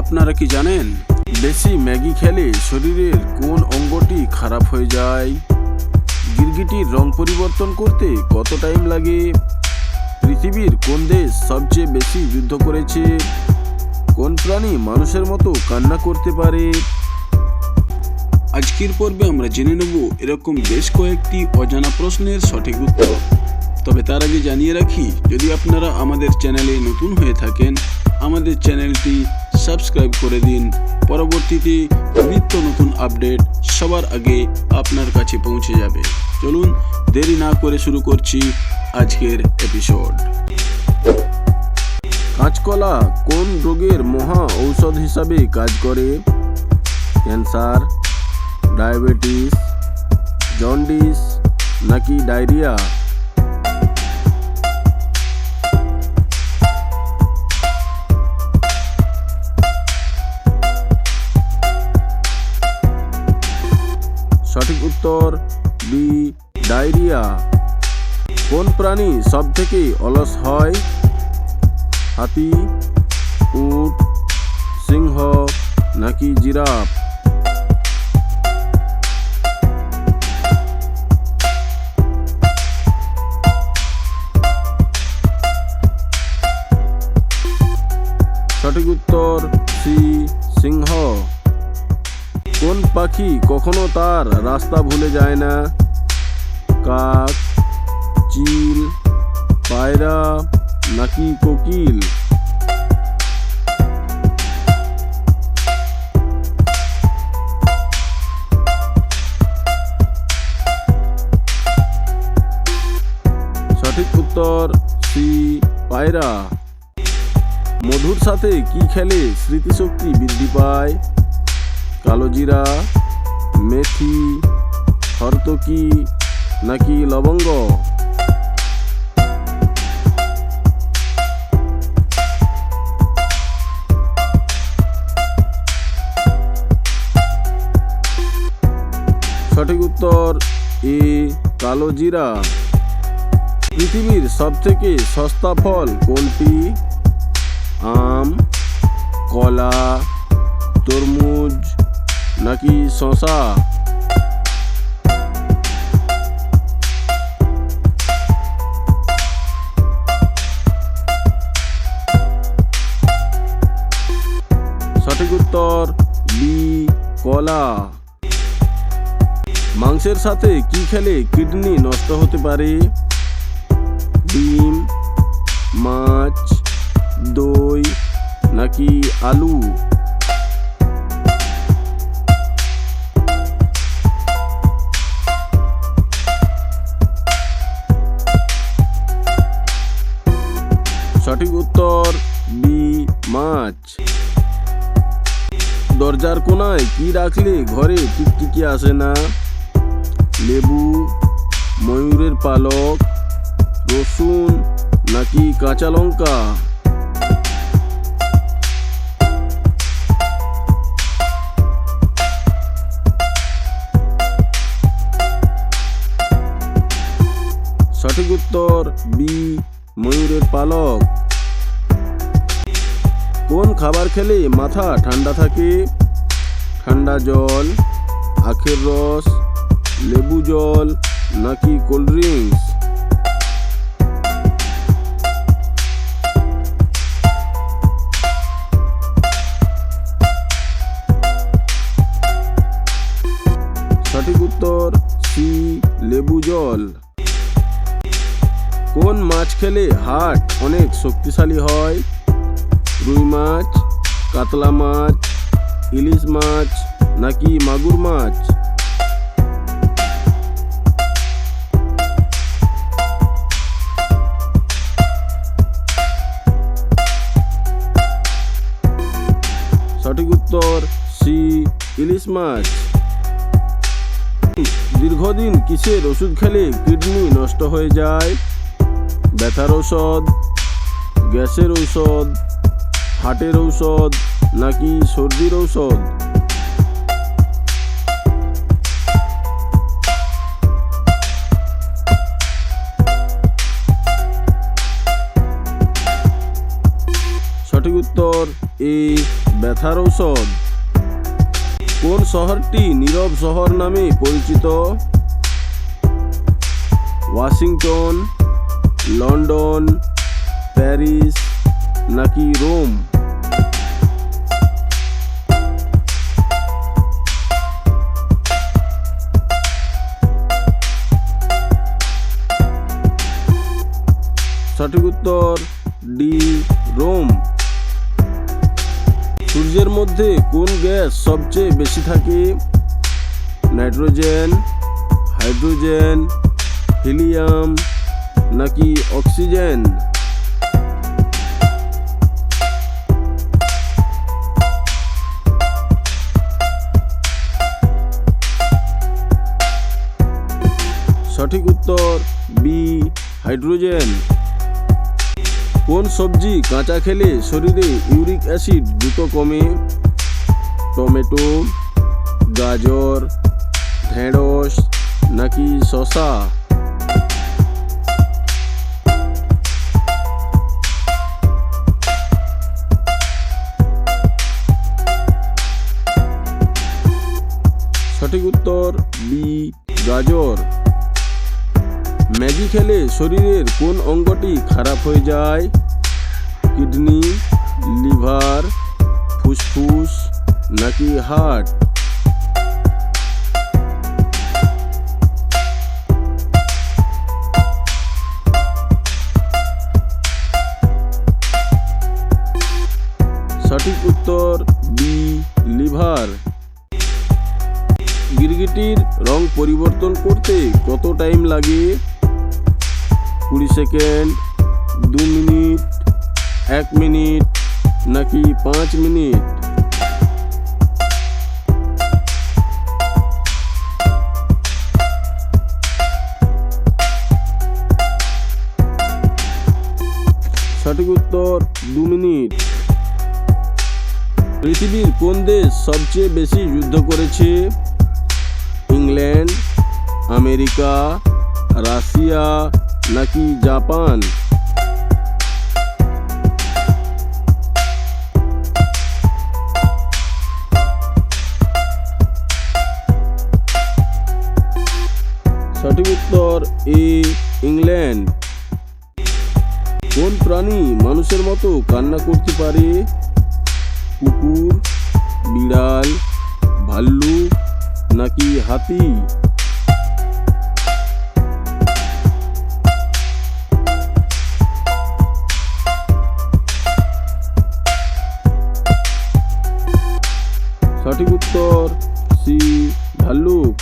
আপনারা কি জানেন বেশি ম্যাগি খেলে শরীরের কোন অঙ্গটি খারাপ হয়ে যায়? গিরগিটির রং পরিবর্তন করতে কত টাইম লাগে? পৃথিবীর কোন দেশ সবচেয়ে বেশি যুদ্ধ করেছে? কোন প্রাণী মানুষের মতো কান্না করতে পারে? আজকের পর্বে আমরা জেনে নেব এরকম বেশ কয়েকটি অজানা প্রশ্নের সঠিক উত্তর। তবে তার আগে জানিয়ে রাখি, যদি আপনারা আমাদের চ্যানেলে নতুন হয়ে থাকেন আমাদের চ্যানেলটি সাবস্ক্রাইব করে দিন। পরবর্তীতে নিত্য নতুন আপডেট সবার আগে আপনার কাছে পৌঁছে যাবে। চলুন দেরি না করে শুরু করছি আজকের এপিসোড। কাঁচকলা কোন রোগের মহা ঔষধ হিসাবে কাজ করে? ক্যান্সার, ডায়াবেটিস, জন্ডিস নাকি ডায়রিয়া? সঠিক উত্তর বি, ডায়রিয়া। কোন প্রাণী সব থেকে অলস হয়? হাতি, উট, সিংহ নাকি জিরাফ? সঠিক উত্তর সি, সিংহ। কোন পাখি কখনো তার রাস্তা ভুলে যায় না? কাক, চিল, পায়রা নাকি কোকিল? সঠিক উত্তর সি, পায়রা। মধুর সাথে কি খেলে স্মৃতিশক্তি বৃদ্ধি পায়? কালোজিরা, মেথি, হরতকি নাকি লবঙ্গ? সঠিক উত্তর এ, কালোজিরা। পৃথিবীর সবথেকে সস্তা ফল কোনটি? আম, কলা, তরমুজ নাকি শসা? সঠিক উত্তর বি, কলা। মাংসের সাথে কি খেলে কিডনি নষ্ট হতে পারে? ডিম, মাছ, দই নাকি আলু? সঠিক উত্তর বি, মাছ। দরজার কোনায় কি রাখলে ঘরে টিকটিকি আসে না? লেবু, ময়ূরের পালক, রসুন নাকি কাঁচা লঙ্কা? সঠিক উত্তর বি, ময়ূরের পালক। কোন খাবার খেলে মাথা ঠান্ডা থাকে? ঠান্ডা জল, আখের রস, লেবু জল নাকি কোল্ড ড্রিঙ্কস? সঠিক উত্তর সি, লেবু জল। কোন মাছ খেলে হার্ট অনেক শক্তিশালী হয়? রুই মাছ, কাতলা মাছ, ইলিশ মাছ নাকি মাগুর মাছ? সঠিক উত্তর সি, ইলিশ মাছ। দীর্ঘদিন কিসের ওষুধ খেলে কিডনি নষ্ট হয়ে যায়? ব্যথার ঔষধ, গ্যাসের ঔষধ, হার্টের ঔষধ নাকি সর্দির ঔষধ? সঠিক উত্তর এ, ব্যথার ঔষধ। কোন শহরটি নীরব শহর নামে পরিচিত? ওয়াশিংটন, লন্ডন, প্যারিস নাকি রোম? সঠিক উত্তর ডি, রোম। সূর্যের মধ্যে কোন গ্যাস সবচেয়ে বেশি থাকে? নাইট্রোজেন, হাইড্রোজেন, হিলিয়াম নাকি অক্সিজেন? সঠিক উত্তর বি, হাইড্রোজেন। কোন সবজি কাঁচা খেলে শরীরে ইউরিক অ্যাসিড দ্রুত কমে? টমেটো, গাজর, ঢেঁড়স নাকি শসা? সঠিক উত্তর বি, গাজর। ম্যাগি খেলে শরীরের কোন অঙ্গটি খারাপ হয়ে যায়? কিডনি, লিভার, ফুসফুস নাকি হার্ট? সঠিক উত্তর বি, লিভার। গিরগিটির রং পরিবর্তন করতে কত টাইম লাগে? 20 সেকেন্ড, 2 মিনিট, 1 মিনিট নাকি 5 মিনিট? সঠিক উত্তর 2 মিনিট। পৃথিবীর কোন দেশ সবচেয়ে বেশি যুদ্ধ করেছে? ইংল্যান্ড, আমেরিকা, রাশিয়া নাকি জাপান? সঠিক উত্তর এ, ইংল্যান্ড। কোন প্রাণী মানুষের মতো কান্না করতে পারে? কুকুর, বিড়াল, ভাল্লুক নাকি হাতি? সঠিক উত্তর সি, ভাল্লুক।